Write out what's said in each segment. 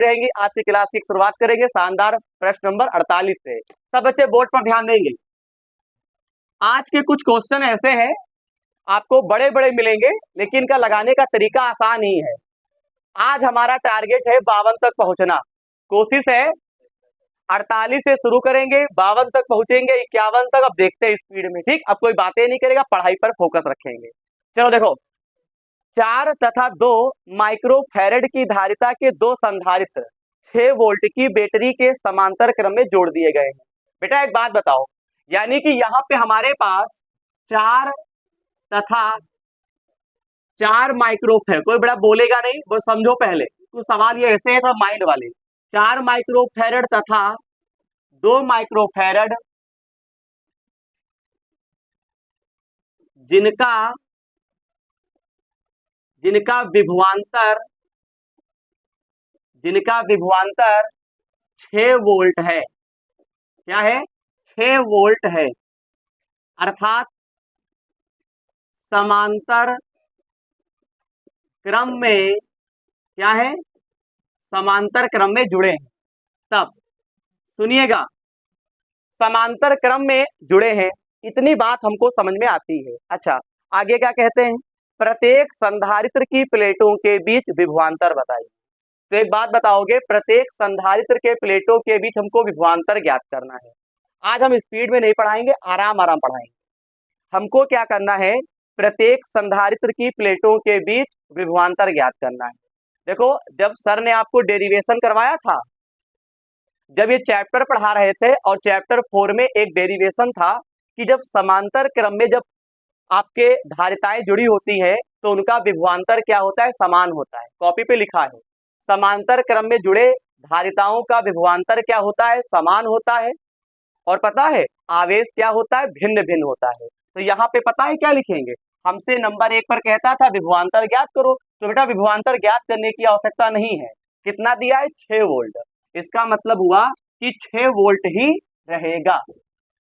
रहेंगी। आज की क्लास की शुरुआत करेंगे शानदार प्रश्न नंबर 48 से। सब बच्चे बोर्ड पर ध्यान देंगे। आज के कुछ क्वेश्चन ऐसे हैं, आपको बड़े बड़े मिलेंगे लेकिन इनका लगाने का तरीका आसान ही है। आज हमारा टारगेट है 52 तक पहुंचना। कोशिश है 48 से शुरू करेंगे, 52 तक पहुंचेंगे, 51 तक। अब देखते हैं स्पीड में। ठीक, अब कोई बातें नहीं करेगा, पढ़ाई पर फोकस रखेंगे। चलो देखो, 4 तथा 2 माइक्रोफैरड की धारिता के दो संधारित्र 6 वोल्ट की बैटरी के समांतर क्रम में जोड़ दिए गए हैं। बेटा एक बात बताओ, यानी कि यहाँ पे हमारे पास 4 तथा 4 माइक्रोफैरड, कोई बड़ा बोलेगा नहीं, वो समझो पहले तो सवाल ये ऐसे है, थोड़ा माइंड वाले। 4 माइक्रोफैरड तथा 2 माइक्रोफैरड जिनका जिनका विभवांतर 6 वोल्ट है। क्या है? 6 वोल्ट है, अर्थात समांतर क्रम में क्या है? समांतर क्रम में जुड़े हैं। तब सुनिएगा, समांतर क्रम में जुड़े हैं, इतनी बात हमको समझ में आती है। अच्छा, आगे क्या कहते हैं? प्रत्येक संधारित्र की प्लेटों के बीच विभवांतर बताइए। तो एक बात बताओगे, प्रत्येक संधारित्र के प्लेटों के बीच हमको विभवांतर ज्ञात करना है। आज हम स्पीड में नहीं पढ़ाएंगे, आराम आराम पढ़ाएंगे। हमको क्या करना है? प्रत्येक संधारित्र की प्लेटों के बीच विभवांतर ज्ञात करना है। देखो, जब सर ने आपको डेरिवेशन करवाया था, जब ये चैप्टर पढ़ा रहे थे, और चैप्टर 4 में एक डेरिवेशन था कि जब समांतर क्रम में जब आपके धारिताएं जुड़ी होती है तो उनका विभवांतर क्या होता है? समान होता है। कॉपी पे लिखा है, समांतर क्रम में जुड़े धारिताओं का विभवांतर क्या होता है? समान होता है। और पता है आवेश क्या होता है? भिन्न भिन्न होता है। तो यहाँ पे पता है क्या लिखेंगे? हमसे नंबर 1 पर कहता था विभवांतर ज्ञात करो, तो बेटा विभवांतर ज्ञात करने की आवश्यकता नहीं है। कितना दिया है? 6 वोल्ट। इसका मतलब हुआ कि 6 वोल्ट ही रहेगा।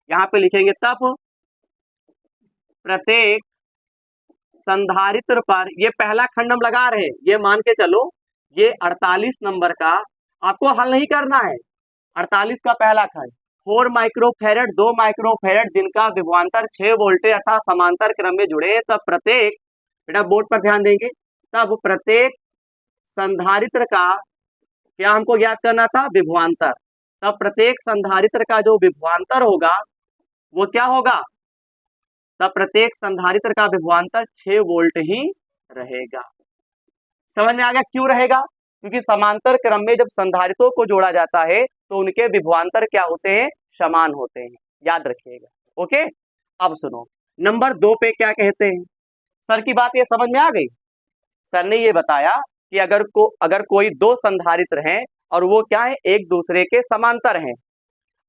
यहाँ पे लिखेंगे तब प्रत्येक संधारित्र पर, ये पहला खंड हम लगा रहे हैं, ये मान के चलो ये 48 नंबर का आपको हल नहीं करना है। 48 का पहला खंड, 4 माइक्रोफैरड 2 माइक्रोफैरड जिनका विभवांतर 6 वोल्ट अर्थात समांतर क्रम में जुड़े, तब प्रत्येक, बेटा बोर्ड पर ध्यान देंगे, तब प्रत्येक संधारित्र का क्या हमको ज्ञात करना था? विभवांतर। तब प्रत्येक संधारित्र का जो विभवांतर होगा वो क्या होगा? तब प्रत्येक संधारित्र का विभवांतर 6 वोल्ट ही रहेगा। समझ में आ गया क्यों रहेगा? क्योंकि समांतर क्रम में जब संधारित्रों को जोड़ा जाता है तो उनके विभवांतर क्या होते हैं? समान होते हैं। याद रखिएगा। ओके, अब सुनो, नंबर 2 पे क्या कहते हैं? सर की बात ये समझ में आ गई? सर ने ये बताया कि अगर कोई दो संधारित्र हैं और वो क्या है? एक दूसरे के समांतर हैं,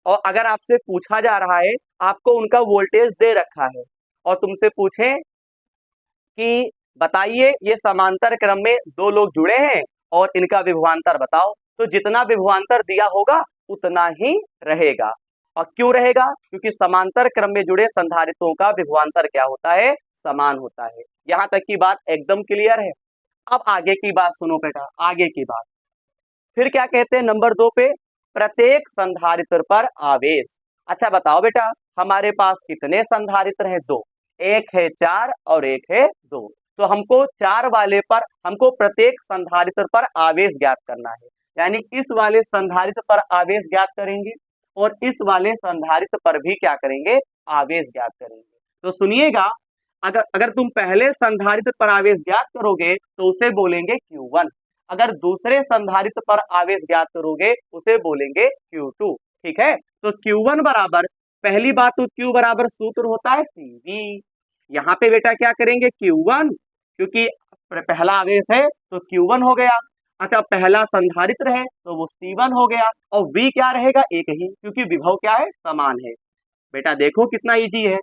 और अगर आपसे पूछा जा रहा है, आपको उनका वोल्टेज दे रखा है और तुमसे पूछे कि बताइए ये समांतर क्रम में दो लोग जुड़े हैं और इनका विभवांतर बताओ, तो जितना विभवांतर दिया होगा उतना ही रहेगा। और क्यों रहेगा? क्योंकि समांतर क्रम में जुड़े संधारित्रों का विभवांतर क्या होता है? समान होता है। यहां तक की बात एकदम क्लियर है। अब आगे की बात सुनो बेटा, आगे की बात फिर क्या कहते हैं नंबर 2 पे? प्रत्येक संधारित्र पर आवेश। अच्छा बताओ बेटा, हमारे पास कितने संधारित्र हैं? 2, एक है 4 और एक है 2। तो हमको 4 वाले पर हमको प्रत्येक संधारित्र पर आवेश ज्ञात करना है, यानी इस वाले संधारित्र पर आवेश ज्ञात करेंगे और इस वाले संधारित्र पर भी क्या करेंगे? आवेश ज्ञात करेंगे। तो सुनिएगा, अगर तुम पहले संधारित्र पर आवेश ज्ञात करोगे तो उसे बोलेंगे Q1, अगर दूसरे संधारित्र पर आवेश ज्ञात करोगे उसे बोलेंगे Q2। ठीक है, तो Q1 बराबर, पहली बात तो Q बराबर सूत्र होता है CV। यहाँ पे बेटा क्या करेंगे? Q1, क्योंकि पहला आवेश है तो Q1 हो गया। अच्छा, पहला संधारित्र है तो वो C1 हो गया, और V क्या रहेगा? एक ही, क्योंकि विभव क्या है? समान है। बेटा देखो कितना इजी है।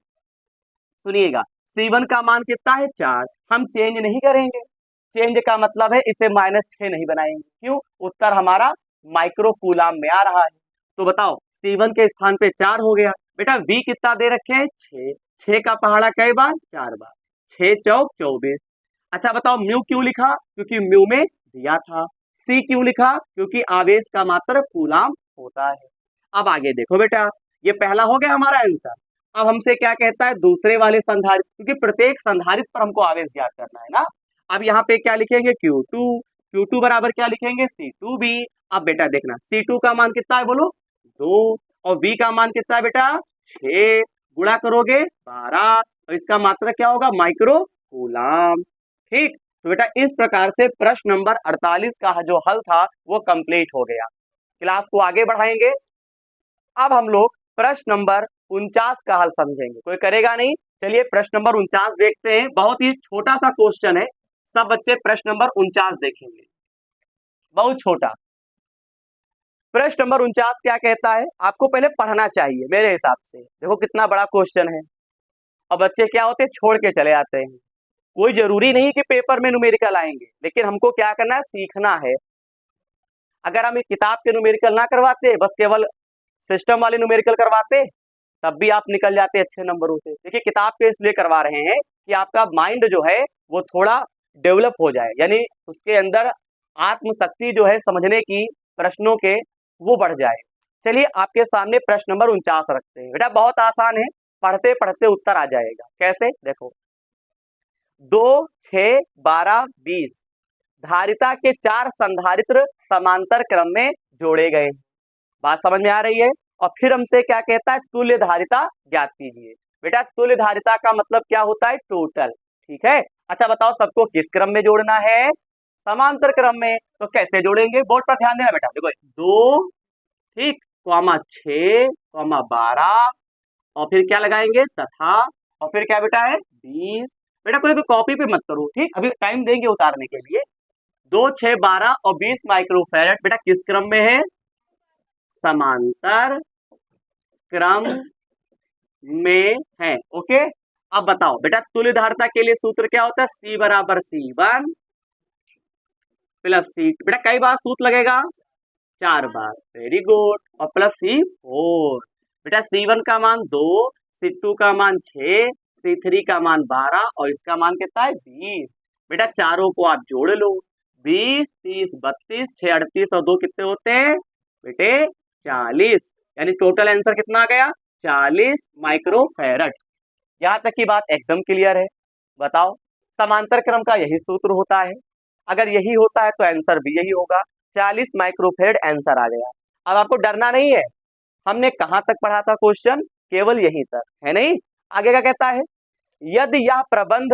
सुनिएगा, C1 का मान कितना है? 4। हम चेंज नहीं करेंगे, चेंज का मतलब है इसे -6 नहीं बनाएंगे। क्यों? उत्तर हमारा माइक्रो कूलाम में आ रहा है। तो बताओ, C1 के स्थान पे 4 हो गया। बेटा V कितना दे रखे हैं? 6। 6 का पहाड़ा कई बार? 4 बार। 6 चौक 24। अच्छा बताओ, म्यू क्यों लिखा? क्योंकि म्यू में दिया था सी क्यों लिखा? क्योंकि आवेश का मात्रक कूलाम होता है। अब आगे देखो बेटा, ये पहला हो गया हमारा आंसर। अब हमसे क्या कहता है? दूसरे वाले संधारित्र, क्योंकि प्रत्येक संधारित्र पर हमको आवेश ज्ञात करना है ना। अब यहाँ पे क्या लिखेंगे? Q2, Q2 बराबर क्या लिखेंगे? C2B। अब बेटा देखना, C2 का मान कितना है बोलो? 2, और B का मान कितना है बेटा? 6। गुणा करोगे 12, तो इसका मात्रक क्या होगा? Micro coulomb. ठीक, तो बेटा इस प्रकार से प्रश्न नंबर 48 का जो हल था वो कंप्लीट हो गया। क्लास को आगे बढ़ाएंगे। अब हम लोग प्रश्न नंबर 49 का हल समझेंगे। कोई करेगा नहीं? चलिए प्रश्न नंबर 49 देखते हैं। बहुत ही छोटा सा क्वेश्चन है, सब बच्चे प्रश्न नंबर 49 देखेंगे, बहुत छोटा। प्रश्न नंबर 49 क्या कहता है? आपको पहले पढ़ना चाहिए मेरे हिसाब से। देखो कितना बड़ा क्वेश्चन है, और बच्चे क्या होते हैं? छोड़ के चले आते हैं। कोई जरूरी नहीं कि पेपर में न्यूमेरिकल आएंगे, लेकिन हमको क्या करना है? सीखना है। अगर हम किताब के न्यूमेरिकल ना करवाते, बस केवल सिस्टम वाले न्यूमेरिकल करवाते, तब भी आप निकल जाते अच्छे नंबरों से। देखिए किताब के इसलिए करवा रहे हैं कि आपका माइंड जो है वो थोड़ा डेवलप हो जाए, यानी उसके अंदर आत्मशक्ति जो है समझने की, प्रश्नों के, वो बढ़ जाए। चलिए आपके सामने प्रश्न नंबर 49 रखते हैं। बेटा बहुत आसान है, पढ़ते पढ़ते उत्तर आ जाएगा। कैसे? देखो, 2, 6, 12, 20 धारिता के 4 संधारित्र समांतर क्रम में जोड़े गए। बात समझ में आ रही है? और फिर हमसे क्या कहता है? तुल्य धारिता ज्ञात कीजिए। बेटा तुल्य धारिता का मतलब क्या होता है? टोटल। ठीक है, अच्छा बताओ सबको किस क्रम में जोड़ना है? समांतर क्रम में। तो कैसे जोड़ेंगे? बोर्ड पर ध्यान देना बेटा। देखो 2, ठीक, कॉमा 6, कॉमा 12, और फिर क्या लगाएंगे? तथा, और फिर क्या बेटा है? 20। बेटा कोई भी कॉपी पे मत करो, ठीक, अभी टाइम देंगे उतारने के लिए। 2, 6, 12 और 20 माइक्रोफैरड बेटा किस क्रम में है? समांतर क्रम में है। ओके, अब बताओ बेटा तुल्य धारिता के लिए सूत्र क्या होता है? C बराबर C1 प्लस C। बेटा कई बार सूत्र लगेगा? 4 बार। Very good. और प्लस C4। बेटा C1 का मान 2, C2 का मान 6, C3 का मान 12, और इसका मान कितना है? 20। बेटा चारों को आप जोड़ लो, 20, 30, 32, 6, 38 और 2 कितने होते हैं बेटे? 40। यानी टोटल आंसर कितना आ गया? 40 माइक्रोफैरड। यहाँ तक की बात एकदम क्लियर है। बताओ, समांतर क्रम का यही सूत्र होता है, अगर यही होता है तो आंसर भी यही होगा। 40 माइक्रोफैरड आंसर आ गया। अब आपको डरना नहीं है, हमने कहां तक पढ़ा था क्वेश्चन? केवल यहीं तक, है नहीं? आगे क्या कहता है? यदि यह प्रबंध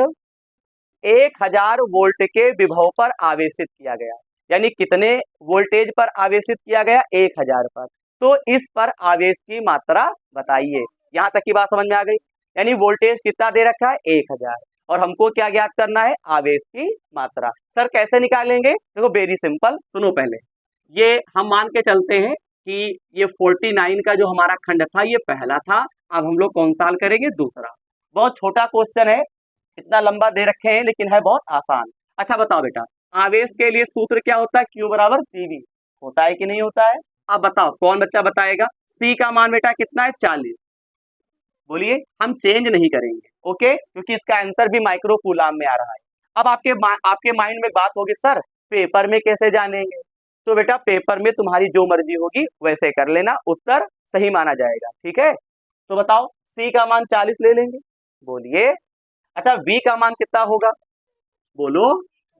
1000 वोल्ट के विभव पर आवेशित किया गया, यानी कितने वोल्टेज पर आवेशित किया गया? 1000 पर। तो इस पर आवेश की मात्रा बताइए। यहां तक की बात समझ में आ गई? यानी वोल्टेज कितना दे रखा है? 1000, और हमको क्या ज्ञात करना है? आवेश की मात्रा। सर कैसे निकालेंगे? देखो वेरी सिंपल, सुनो पहले। ये हम मान के चलते हैं कि ये 49 का जो हमारा खंड था ये पहला था। अब हम लोग कौन सा हल करेंगे? दूसरा। बहुत छोटा क्वेश्चन है, इतना लंबा दे रखे हैं, लेकिन है बहुत आसान। अच्छा बताओ बेटा, आवेश के लिए सूत्र क्या होता है? Q बराबर CV। होता है कि नहीं होता है? अब बताओ कौन बच्चा बताएगा? C का मान बेटा कितना है? 40। बोलिए, हम चेंज नहीं करेंगे, ओके, क्योंकि इसका आंसर भी माइक्रो कूलाम में आ रहा है। अब आपके माइंड में बात होगी, सर पेपर में कैसे जानेंगे? तो बेटा पेपर में तुम्हारी जो मर्जी होगी वैसे कर लेना, उत्तर सही माना जाएगा। ठीक है, तो बताओ C का मान 40 ले लेंगे। बोलिए, अच्छा V का मान कितना होगा? बोलो,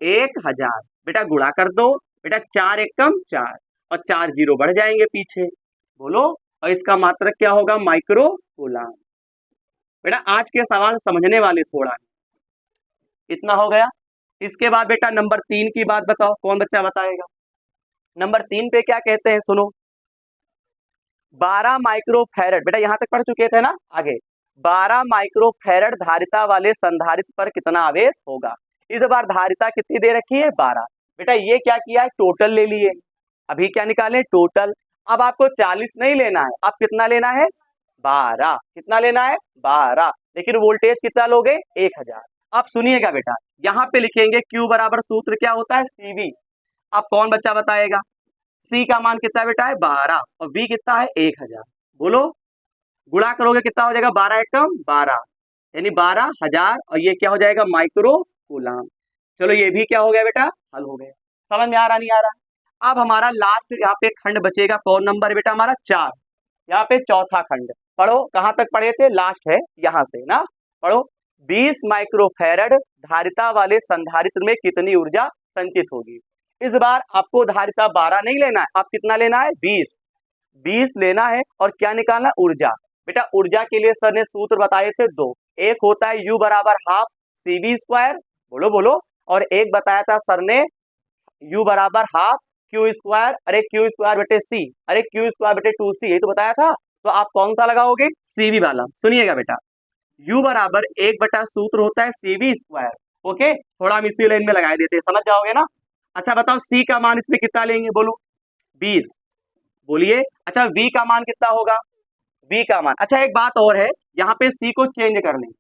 1000। बेटा गुणा कर दो, बेटा 4 एकम 4, और 4 जीरो बढ़ जाएंगे पीछे। बोलो, और इसका मात्रक क्या होगा? Micro coulomb. बेटा आज के सवाल समझने वाले थोड़ा है। इतना हो गया। इसके बाद बेटा नंबर 3 की बात बताओ, कौन बच्चा बताएगा? नंबर 3 पे क्या कहते हैं? सुनो, 12 माइक्रोफैरड, बेटा यहां तक पढ़ चुके थे ना? आगे 12 माइक्रोफैरड धारिता वाले संधारित्र पर कितना आवेश होगा? इस बार धारिता कितनी दे रखी है? 12। बेटा ये क्या किया है? टोटल ले लिए। अभी क्या निकाले? टोटल। अब आपको 40 नहीं लेना है, आप कितना लेना है? 12। कितना लेना है? 12। लेकिन वोल्टेज कितना लोगे? 1000। अब सुनिएगा बेटा, यहाँ पे लिखेंगे Q बराबर सूत्र क्या होता है? CV। अब कौन बच्चा बताएगा? C का मान कितना बेटा है? 12, और V कितना है? 1000। बोलो, गुणा करोगे कितना हो जाएगा? 12 एकम 12, यानी 12000, और ये क्या हो जाएगा? Micro coulomb. चलो ये भी क्या हो गया बेटा? हल हो गया। समझ में आ रहा नहीं आ रहा? अब हमारा लास्ट यहाँ पे खंड बचेगा, कौन नंबर बेटा हमारा 4, यहाँ पे चौथा खंड। पढ़ो, कहाँ तक पढ़े थे, लास्ट है यहाँ से ना। पढ़ो, 20 माइक्रोफैरड धारिता वाले संधारित्र में कितनी ऊर्जा संचित होगी। इस बार आपको धारिता 12 नहीं लेना है, आप कितना लेना है, 20 लेना है। और क्या निकालना है, ऊर्जा। बेटा ऊर्जा के लिए सर ने सूत्र बताए थे दो, एक होता है U बराबर हाफ CV², बोलो बोलो, और एक बताया था सर ने U बराबर हाफ Q², अरे Q² बटे C, अरे Q² बटे 2C, यही तो बताया था। तो आप कौन सा लगाओगे, CV वाला। सुनिएगा बेटा, U बराबर 1 बटा सूत्र होता है CV²। ओके, थोड़ा हम इसी लाइन में लगा देते हैं, समझ जाओगे ना। अच्छा बताओ C का मान इसमें कितना लेंगे, बोलो 20, बोलिए। अच्छा V का मान कितना होगा, V का मान, अच्छा एक बात और है, यहाँ पे C को चेंज कर लेंगे।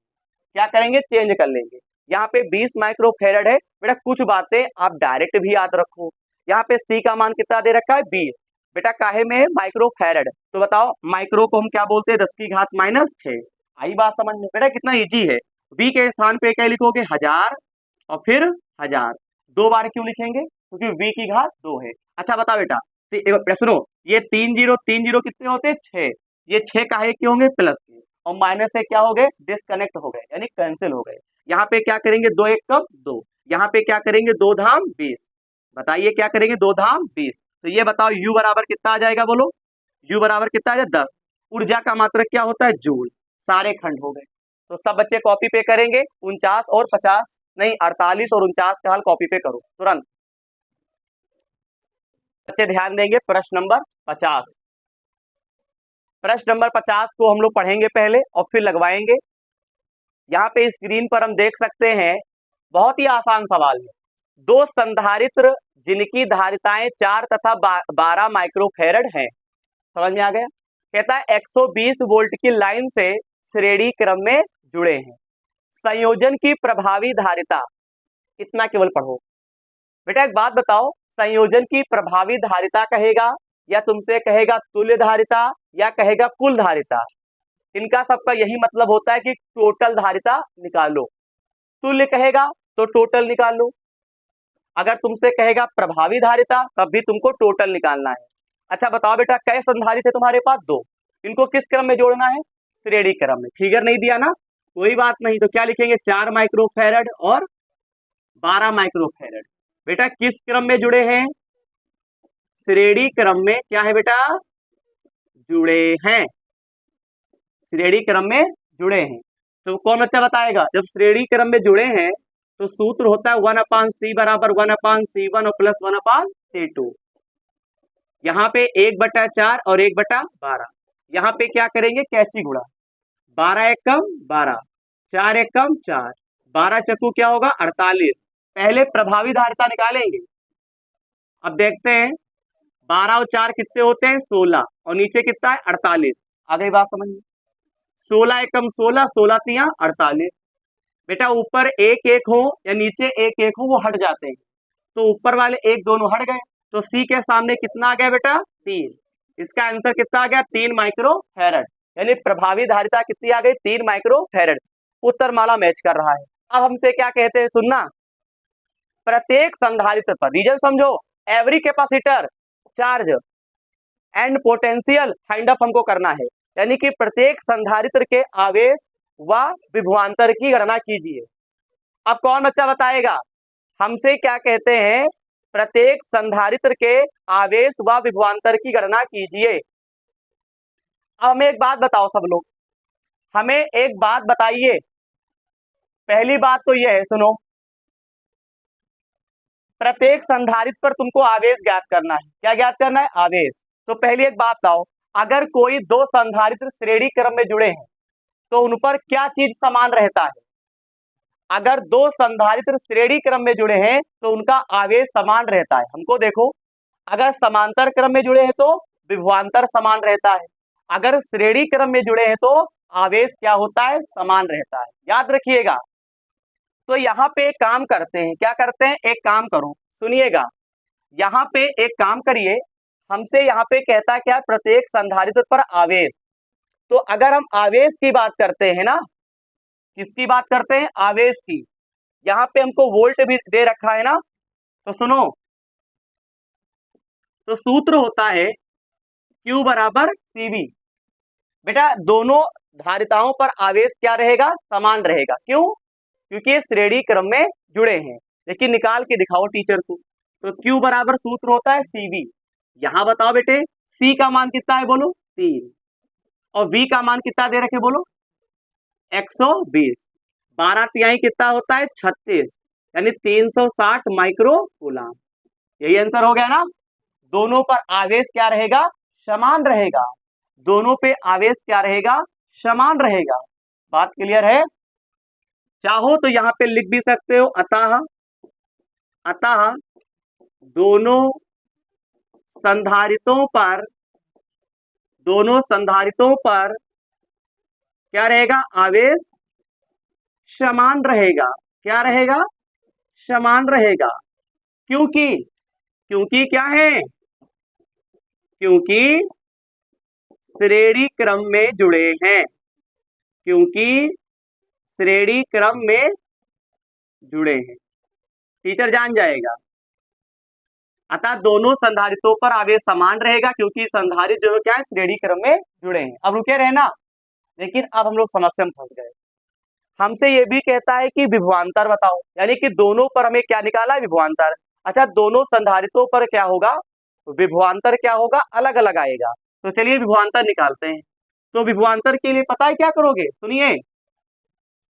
क्या करेंगे, चेंज कर लेंगे। यहाँ पे 20 माइक्रोफैरड है बेटा, कुछ बातें आप डायरेक्ट भी याद रखो। यहाँ पे C का मान कितना दे रखा है, 20, बेटा काहे में है, माइक्रोफैरड, तो बताओ माइक्रो को हम क्या बोलते हैं, 10⁻⁻⁶। आई बात समझ में बेटा, कितना इजी है। V के स्थान पे क्या लिखोगे, 1000, और फिर 1000, 2 बार क्यों लिखेंगे, क्योंकि V की घात 2 है। अच्छा बताओ बेटा, सुनो, ये 3 जीरो 3 जीरो कितने होते हैं, 6, ये 6 काहे के होंगे, प्लस के, और माइनस से क्या हो गए, डिस्कनेक्ट हो गए, यानी कैंसिल हो गए। यहाँ पे क्या करेंगे, 2 1 कम 2, यहाँ पे क्या करेंगे, 2 धाम 20, बताइए क्या करेंगे, 2 धाम 20। तो ये बताओ U बराबर कितना आ जाएगा, बोलो U बराबर कितना आ जाएगा, 10। ऊर्जा का मात्रक क्या होता है, जूल। सारे खंड हो गए। तो सब बच्चे कॉपी पे करेंगे, 49 और 50 नहीं, 48 और 49 का हल कॉपी पे करो तुरंत। बच्चे ध्यान देंगे, प्रश्न नंबर 50, प्रश्न नंबर 50 को हम लोग पढ़ेंगे पहले और फिर लगवाएंगे। यहाँ पे स्क्रीन पर हम देख सकते हैं, बहुत ही आसान सवाल है। दो संधारित्र जिनकी धारिताएं 4 तथा 12 माइक्रोफैरड हैं, समझ में आ गया। कहता है 120 वोल्ट की लाइन से श्रेणी क्रम में जुड़े हैं, संयोजन की प्रभावी धारिता, इतना केवल पढ़ो। बेटा एक बात बताओ, संयोजन की प्रभावी धारिता कहेगा या तुमसे कहेगा तुल्य धारिता या कहेगा कुल धारिता। इनका सबका यही मतलब होता है कि टोटल धारिता निकालो। तुल्य कहेगा तो टोटल निकाल लो, अगर तुमसे कहेगा प्रभावी धारिता तब भी तुमको टोटल निकालना है। अच्छा बताओ बेटा, कै संधारित्र है तुम्हारे पास, 2, इनको किस क्रम में जोड़ना है, श्रेणी क्रम में। फिगर नहीं दिया ना, कोई बात नहीं, तो क्या लिखेंगे, 4 माइक्रोफैरड और 12 माइक्रोफैरड। बेटा किस क्रम में जुड़े हैं, श्रेणी क्रम में, क्या है बेटा, जुड़े हैं, श्रेणी क्रम में जुड़े हैं। तो कौन बच्चा बताएगा, जब श्रेणी क्रम में जुड़े हैं तो सूत्र होता है 1/C बराबर 1/C1 और प्लस 1/C2। यहाँ पे 1/4 और 1/12, यहाँ पे क्या करेंगे, कैची गुणा, 12 1 कम 12, 4 1 कम 4, 12 चक्कू क्या होगा, 48। पहले प्रभावी धारिता निकालेंगे। अब देखते हैं 12 और 4 कितने होते हैं, 16, और नीचे कितना है, 48। आ गई बात समझ में, 16 1 कम 16, 16 3 48। बेटा ऊपर 1 1 हो या नीचे 1 1 हो, वो हट जाते हैं, तो ऊपर वाले 1 दोनों हट गए, तो C के सामने कितना आ गया बेटा, 3। इसका आंसर कितना आ गया, 3 माइक्रोफैरड, यानी प्रभावी धारिता कितनी आ गई, 3 माइक्रोफैरड। उत्तर माला मैच कर रहा है। अब हमसे क्या कहते हैं, सुनना, प्रत्येक संधारित्र पर, रीजन समझो, every capacitor charge and potential find up हमको करना है, यानी कि प्रत्येक संधारित्र के आवेश व विभवांतर की गणना कीजिए। अब कौन बच्चा बताएगा, हमसे क्या कहते हैं, प्रत्येक संधारित्र के आवेश व विभवांतर की गणना कीजिए। अब हमें एक बात बताओ सब लोग, हमें एक बात बताइए, पहली बात तो यह है, सुनो, प्रत्येक संधारित्र पर तुमको आवेश ज्ञात करना है। क्या ज्ञात करना है, आवेश। तो पहली एक बात बताओ, अगर कोई दो संधारित्र श्रेणी क्रम में जुड़े हैं तो उन पर क्या चीज समान रहता है, अगर दो संधारित्र श्रेणी क्रम में जुड़े हैं तो उनका आवेश समान रहता है। हमको देखो, अगर समांतर क्रम में जुड़े हैं तो विभवांतर समान रहता है, अगर श्रेणी क्रम में जुड़े हैं तो आवेश क्या होता है, समान रहता है, याद रखिएगा। तो यहाँ पे एक काम करते हैं, क्या करते हैं, एक काम करो, सुनिएगा, यहाँ पे एक काम करिए, हमसे यहाँ पे कहता है क्या, प्रत्येक संधारित्र पर आवेश। तो अगर हम आवेश की बात करते हैं ना, किसकी बात करते हैं, आवेश की, यहाँ पे हमको वोल्ट भी दे रखा है ना, तो सुनो, तो सूत्र होता है Q बराबर CV। बेटा दोनों धारिताओं पर आवेश क्या रहेगा, समान रहेगा। क्यों? क्योंकि ये श्रेणी क्रम में जुड़े हैं। लेकिन निकाल के दिखाओ टीचर को। तो Q बराबर सूत्र होता है CV। यहां बताओ बेटे C का मान कितना है, बोलो 3, और V का मान कितना दे रखे, बोलो 120। 12 तिहाई कितना होता है, 36, यानी 360 माइक्रो कूलम। यही आंसर हो गया ना। दोनों पर आवेश क्या रहेगा, समान रहेगा। दोनों पे आवेश क्या रहेगा, समान रहेगा। बात क्लियर है? चाहो तो यहां पे लिख भी सकते हो अतः दोनों संधारितों पर क्या रहेगा, आवेश समान रहेगा। क्या रहेगा, समान रहेगा। क्योंकि क्या है, क्योंकि श्रेणी क्रम में जुड़े हैं। क्योंकि श्रेणी क्रम में जुड़े हैं। टीचर जान जाएगा। अतः दोनों संधारितों पर आवेश समान रहेगा क्योंकि संधारित जो है क्या है, श्रेणी क्रम में जुड़े हैं। अब रुके रहना, लेकिन अब हम लोग समस्या में फंस गए। हमसे ये भी कहता है कि विभवांतर बताओ, यानी कि दोनों पर हमें क्या निकाला है, विभवांतर। अच्छा, दोनों संधारितों पर क्या होगा, विभवांतर क्या होगा, अलग अलग आएगा। तो चलिए विभवांतर निकालते हैं। तो विभवांतर के लिए पता है क्या करोगे, सुनिए।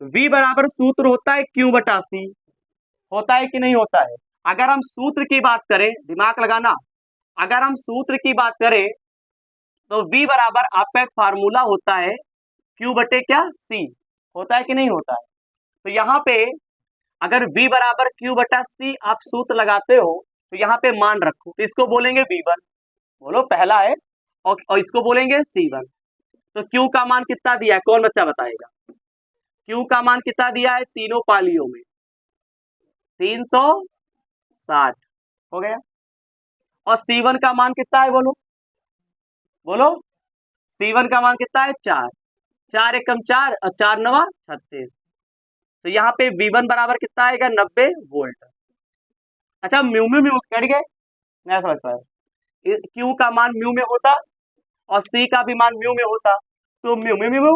V बराबर सूत्र होता है Q बटा C। होता है कि नहीं होता है? अगर हम सूत्र की बात करें, दिमाग लगाना, अगर हम सूत्र की बात करें तो V बराबर आपका एक फार्मूला होता है Q बटे क्या, C। होता है कि नहीं होता है? तो यहाँ पे अगर V बराबर Q बटा C आप सूत्र लगाते हो तो यहाँ पे मान रखो, तो इसको बोलेंगे V1, बोलो पहला है, और इसको बोलेंगे C1। तो Q का मान कितना दिया है, कौन बच्चा बताएगा? Q का मान कितना दिया है, तीनों पालियों में 360 हो गया। और C1 का मान कितना है, बोलो बोलो। C1 का मान कितना है, 4, 4 एकम 4 और 4 नवा 36। तो यहाँ पे V1 बराबर कितना आएगा, 90 वोल्ट। अच्छा, म्यू म्यू म्यू कट गए, मैं समझ पाया। Q का मान म्यू में होता और C का भी मान म्यू में होता, तो म्यू म्यू म्यू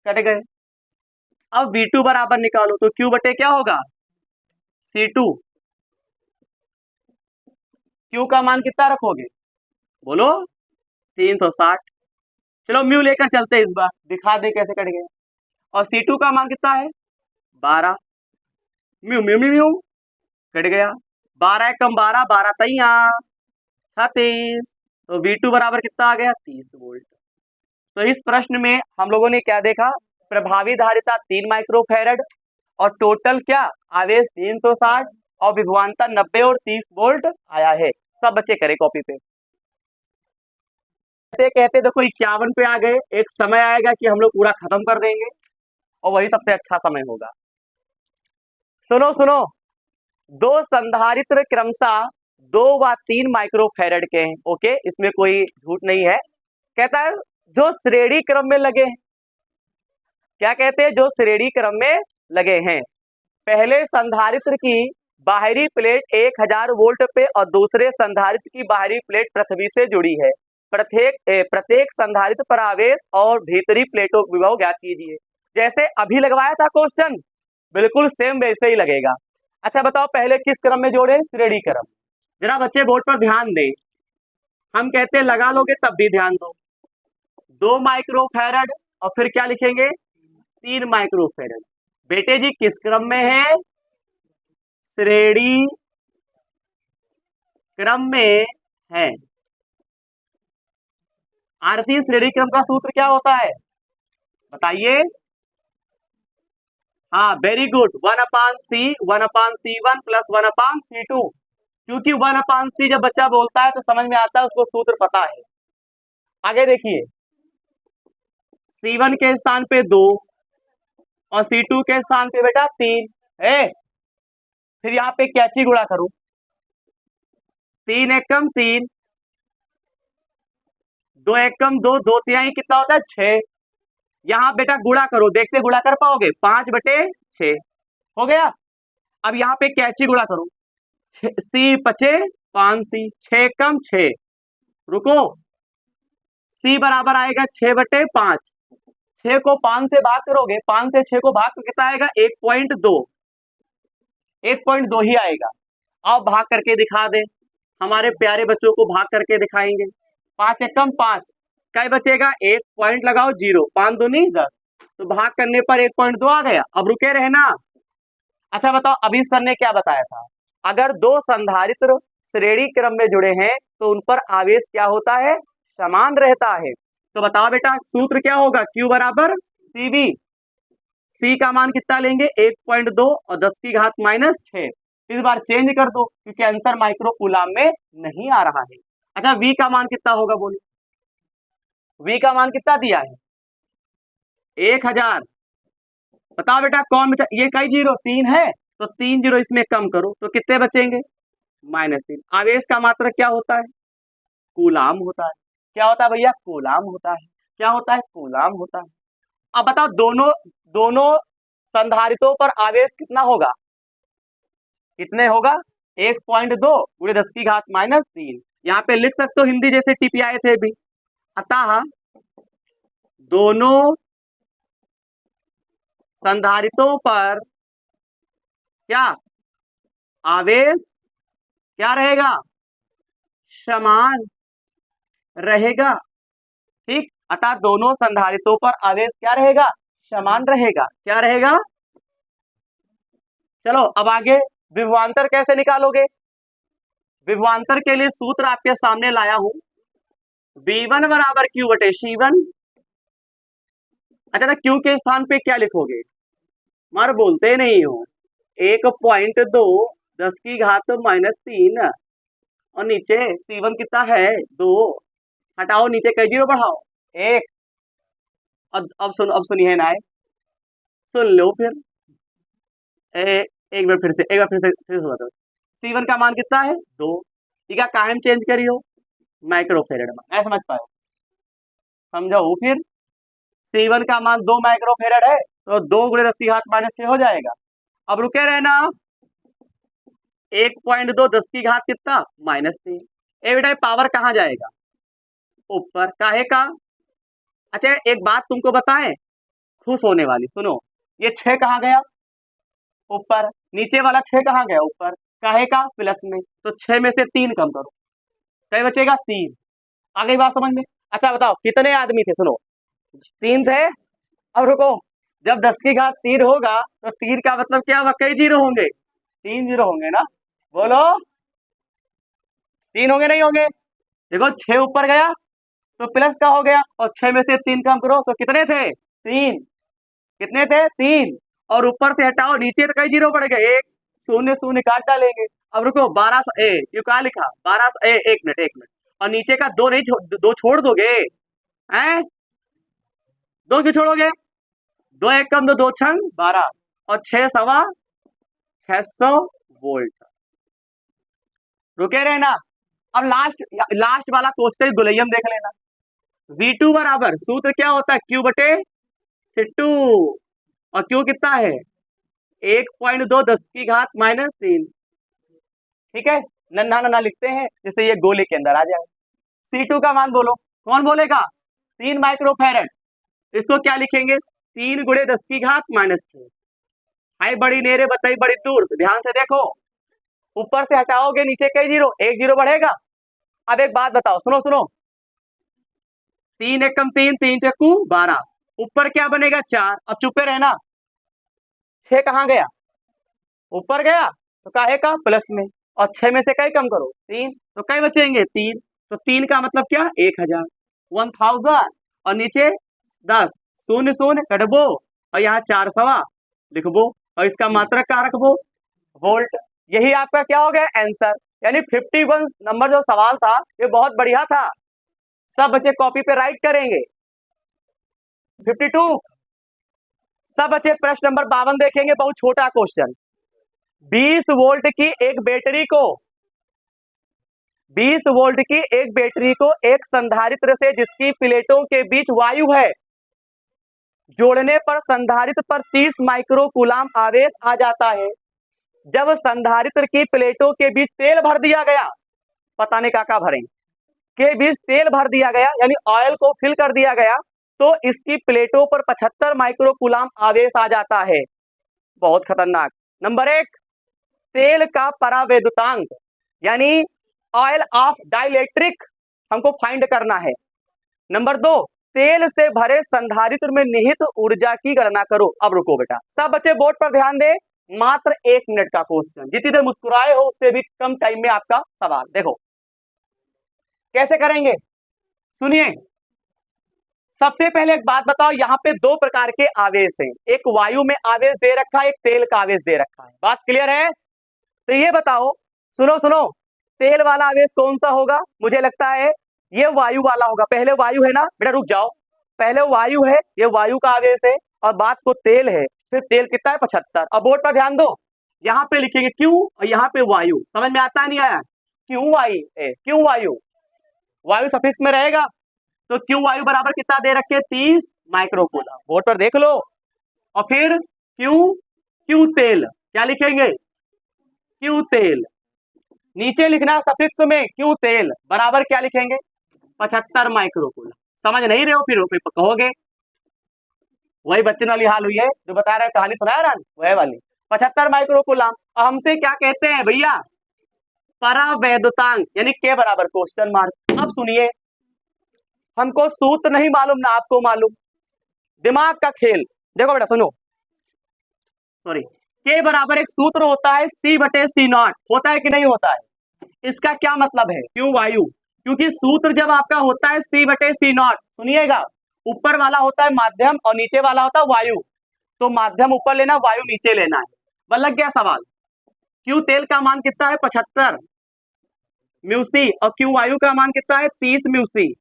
कट गए। अब V2 बराबर निकालो, तो Q बटे क्या होगा, C2। Q का मान कितना रखोगे, बोलो 360। चलो म्यू लेकर चलते इस बार, दिखा दे कैसे कट गए। और C2 का मान कितना है, 12। Mu mu mu mu cut गया। 12 एकम 12, 12 तैया 36। तो V2 बराबर कितना आ गया, 30 वोल्ट। तो इस प्रश्न में हम लोगों ने क्या देखा, प्रभावी धारिता 3 माइक्रोफैरड और टोटल क्या आवेश 360 और विभवांतर 90 और 30 वोल्ट आया है। सब बच्चे करें कॉपी पे। कहते कहते देखो 51 पे आ गए। एक समय आएगा कि हम लोग पूरा खत्म कर देंगे और वही सबसे अच्छा समय होगा। सुनो सुनो, दो संधारित्र क्रमशः 2 व 3 माइक्रोफैरड के हैं। ओके, इसमें कोई झूठ नहीं है। कहता है जो श्रेणी क्रम में लगे हैं। क्या कहते हैं, जो श्रेणी क्रम में लगे हैं। पहले संधारित्र की बाहरी प्लेट 1000 वोल्ट पे और दूसरे संधारित्र की बाहरी प्लेट पृथ्वी से जुड़ी है। प्रत्येक संधारित्र पर आवेश और भीतरी प्लेटों का विभव ज्ञात कीजिए। जैसे अभी लगवाया था क्वेश्चन, बिल्कुल सेम वैसे ही लगेगा। अच्छा बताओ, पहले किस क्रम में जोड़े, श्रेणी क्रम। जरा बच्चे बोर्ड पर ध्यान दें, हम कहते हैं लगा लोगे तब भी ध्यान दो। 2 माइक्रोफैरड और फिर क्या लिखेंगे, 3 माइक्रोफैरड। बेटे जी किस क्रम में है, श्रेणी क्रम में है। आरती श्रेणी क्रम का सूत्र क्या होता है, बताइए। हाँ very good, 1/C 1/C1 plus 1/C2। क्योंकि 1/C जब बच्चा बोलता है तो समझ में आता है, उसको सूत्र पता है। आगे देखिए, C1 के स्थान पे 2 और C2 के स्थान पे बेटा 3 है। फिर यहाँ पे कैची गुणा करूं, 3 एकम 3, 2 एकम 2, 2 तिहाई कितना होता है 6। यहाँ बेटा गुणा करो, देखते गुणा कर पाओगे, 5/6 हो गया। अब यहाँ पे कैची गुणा करो, C 5 5C, 6 कम 6, रुको, C बराबर आएगा 6/5, 6 को 5 से भाग करोगे, 5 से 6 को भाग तो कितना आएगा 1.2, 1.2 ही आएगा। अब भाग करके दिखा दे, हमारे प्यारे बच्चों को भाग करके दिखाएंगे। 5 एकम 5, क्या बचेगा 1 पॉइंट लगाओ 0, 5 दूनी 10, तो भाग करने पर 1.2 आ गया। अब रुके रहना। अच्छा बताओ, अभी सर ने क्या बताया था, अगर दो संधारित्र श्रेणी क्रम में जुड़े हैं तो उन पर आवेश क्या होता है, समान रहता है। तो बताओ बेटा, सूत्र क्या होगा, Q बराबर CV। C का मान कितना लेंगे 1.2 और 10 की घात -6। इस बार चेंज कर दो क्योंकि आंसर माइक्रो कूलाम में नहीं आ रहा है। अच्छा, V का मान कितना होगा बोलो, V का मान कितना दिया है 1000। बताओ बेटा कौन बचा, ये कई जीरो 3 है, तो 3 जीरो इसमें कम करो तो कितने बचेंगे -3। आवेश का मात्रक क्या होता है, कूलाम होता है। क्या होता है भैया, कूलाम होता है। क्या होता है, कूलाम होता है। अब बताओ, दोनों दोनों संधारितों पर आवेश कितना होगा, कितने होगा 1.2 गुणे 10 की घात -3। यहाँ पे लिख सकते हो हिंदी जैसे टिपी आए थे भी। अतः दोनों संधारितों पर क्या आवेश क्या रहेगा, समान रहेगा। ठीक, अतः दोनों संधारितों पर आवेश क्या रहेगा, समान रहेगा। क्या रहेगा, चलो अब आगे विभवांतर कैसे निकालोगे। विभवांतर के लिए सूत्र आपके सामने लाया हूं, V1 बराबर Q बटे C1। अच्छा, तो Q के स्थान पे क्या लिखोगे, मार बोलते नहीं हो, 1.2 10 की घात -3 और नीचे C1 कितना है 2, हटाओ नीचे कई जीरो बढ़ाओ 1। अब सुनिए ना, सुन लो फिर, एक बार फिर से बताओ। C1 का मान कितना है 2, ठीक है, कायम चेंज करियो माइक्रोफेरेड में, समझ पाओ, समझाओ फिर। C1 का मान 2 माइक्रोफेरेड है तो 2 गुणे 10 की घात -6 हो जाएगा। अब रुके रहना, 1.2 10 की घात कितना -3। ए बेटा पावर कहाँ जाएगा, ऊपर, काहे का। अच्छा एक बात तुमको बताएं, खुश होने वाली, सुनो, ये 6 कहाँ गया ऊपर, नीचे वाला 6 कहाँ गया ऊपर, काहे का प्लस में, तो 6 में से 3 कम करो, क्या बचेगा 3। आ गई बात समझ में। अच्छा बताओ कितने आदमी थे, सुनो 3 थे। अब रुको, जब 10 की घात 3 होगा तो 3 का मतलब क्या होगा, कई जीरो होंगे, 3 जीरो होंगे ना, बोलो 3 होंगे नहीं होंगे। देखो 6 ऊपर गया तो प्लस का हो गया और 6 में से 3 कम करो तो कितने थे 3, कितने थे 3, और ऊपर से हटाओ नीचे तो कई जीरो बढ़ गए, 1 0 0 काट डालेंगे। अब रुको 1200 ये क्या लिखा 1200 एक मिनट, और नीचे का 2 नहीं दो छोड़ दोगे हैं, 2 क्यों छोड़ोगे, 2 एक कम 2 छंग 12 और 6 सवा 600 वोल्ट। रुके रहना। अब लास्ट वाला क्वेश्चन गुलैयम देख लेना। V2 बराबर सूत्र क्या होता है, Q बटे C2, और Q कितना है 1.2 10 की घात -3। ठीक है, नन्हा नन्हा लिखते हैं जिससे ये गोले के अंदर आ जाए। C2 का मान बोलो, कौन बोलेगा 3 माइक्रोफेरेड, इसको क्या लिखेंगे 3 गुणे 10 की घात -6। हाई बड़ी नेरे बताई बड़ी दूर, तो ध्यान से देखो, ऊपर से हटाओगे नीचे कई जीरो, 1 जीरो बढ़ेगा। अब एक बात बताओ, सुनो सुनो, 3 एकम 3, 3 चक्कू 12, ऊपर क्या बनेगा 4। अब चुपे रहना, 6 कहाँ गया ऊपर गया तो काहे का प्लस में, और 6 में से कई कम करो 3, तो कई बचेंगे 3, तो 3 का मतलब क्या 1000, 1000, और नीचे 10 0 0 कटबो और यहाँ 4 सवा लिखबो और इसका मात्रक क्या रखबो वोल्ट। यही आपका क्या हो गया आंसर। यानी 51 नंबर जो सवाल था ये बहुत बढ़िया था, सब बच्चे कॉपी पे राइट करेंगे। 52 सब बच्चे प्रश्न नंबर 52 देखेंगे, बहुत छोटा क्वेश्चन। 20 वोल्ट की एक बैटरी को 20 वोल्ट की एक बैटरी को एक संधारित्र से जिसकी प्लेटों के बीच वायु है जोड़ने पर संधारित्र पर 30 माइक्रो कूलाम आवेश आ जाता है। जब संधारित्र की प्लेटों के बीच तेल भर दिया गया पता नहीं का भरें, के बीच तेल भर दिया गया यानी ऑयल को फिल कर दिया गया तो इसकी प्लेटों पर 75 माइक्रोकूलाम आवेश आ जाता है। बहुत खतरनाक। नंबर 1, तेल का परावैद्युतांक यानी ऑयल ऑफ डाइलेक्ट्रिक हमको फाइंड करना है। नंबर 2, तेल से भरे संधारित्र में निहित ऊर्जा की गणना करो। अब रुको बेटा, सब बच्चे बोर्ड पर ध्यान दे, मात्र 1 मिनट का क्वेश्चन, जितनी देर मुस्कुराए हो उससे भी कम टाइम में आपका सवाल। देखो कैसे करेंगे, सुनिए। सबसे पहले एक बात बताओ, यहाँ पे 2 प्रकार के आवेश हैं, एक वायु में आवेश दे रखा है, एक तेल का आवेश दे रखा है। बात क्लियर है? तो ये बताओ, सुनो सुनो, तेल वाला आवेश कौन सा होगा? मुझे लगता है ये वायु वाला होगा। पहले वायु है ना बेटा, रुक जाओ, पहले वायु है, ये वायु का आवेश है और बात को तेल है, फिर तेल कितना है 75। अब बोर्ड पर ध्यान दो, यहाँ पे लिखेंगे क्यू और यहाँ पे वायु। समझ में आता नहीं आया? क्यू वायु, क्यू वायु, वायु सफिक्स में रहेगा तो क्यू वायु बराबर कितना दे रखे 30 माइक्रोकूलम। बोर्ड पर देख लो। और फिर क्यू तेल, क्या लिखेंगे? क्यू तेल। नीचे लिखना सफिक्स में क्यू तेल बराबर क्या लिखेंगे? 75 माइक्रोकूलम। समझ नहीं रहे हो फिर कहोगे वही बच्चे वाली हाल हुई है जो बता रहे कहानी सुनाया ना, वह वाली 75 माइक्रोकूलम। हमसे क्या कहते हैं भैया? परावैद्युतांक यानी के बराबर क्वेश्चन मार्क। अब सुनिए, हमको सूत्र नहीं मालूम ना आपको मालूम, दिमाग का खेल। देखो बेटा सुनो, सॉरी, के बराबर एक सूत्र होता है C/C0, होता है कि नहीं होता है? इसका क्या मतलब है? क्यों वायु? क्योंकि सूत्र जब आपका होता है C/C0, सुनिएगा, ऊपर वाला होता है माध्यम और नीचे वाला होता है वायु, तो माध्यम ऊपर लेना, वायु नीचे लेना है। बस लग गया सवाल। क्यू तेल का मान कितना है? 75 म्यूसी, और क्यू वायु का मान कितना है? 30 म्यूसी।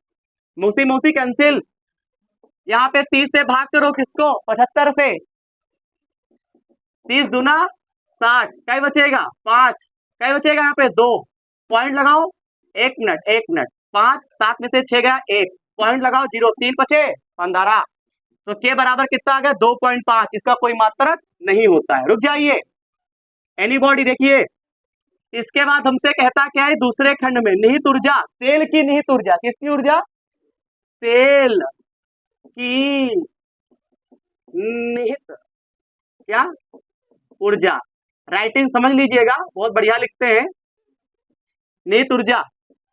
मूसी मूसी कैंसिल, यहाँ पे 30 से भाग करो किसको? 75 से। 30 दूना 60, क्या बचेगा? 5, क्या बचेगा? यहाँ पे 2 पॉइंट लगाओ, 1 मिनट 1 मिनट, 5 7 में से 6 गया 1 पॉइंट लगाओ, 0 3 बचे 15। तो के बराबर कितना आ गया? 2.5। इसका कोई मात्रक नहीं होता है। रुक जाइए, एनीबॉडी देखिए। इसके बाद हमसे कहता क्या है दूसरे खंड में? निहित ऊर्जा, तेल की निहित ऊर्जा। किसकी ऊर्जा? तेल की निहित क्या ऊर्जा। राइटिंग समझ लीजिएगा, बहुत बढ़िया लिखते हैं। निहित ऊर्जा,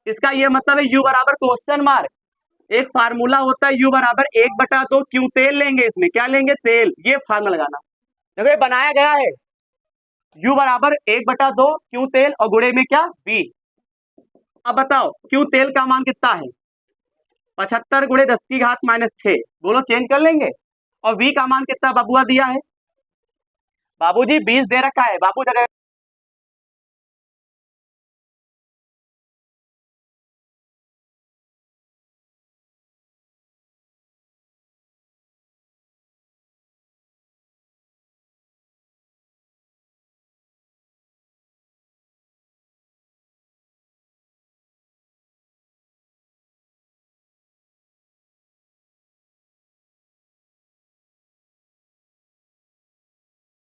इसका ये मतलब है U बराबर क्वेश्चन मार्क। एक फार्मूला होता है U बराबर 1/2 क्यू तेल लेंगे, इसमें क्या लेंगे? तेल। ये फार्मूला लगाना, देखो ये बनाया गया है, U बराबर 1/2 क्यू तेल और गुणे में क्या? V। अब बताओ क्यू तेल का मान कितना है? 75 गुणे 10⁻⁻6। बोलो चेंज कर लेंगे। और V का मान कितना बाबुआ दिया है? बाबूजी 20 दे रखा है, बाबू जगह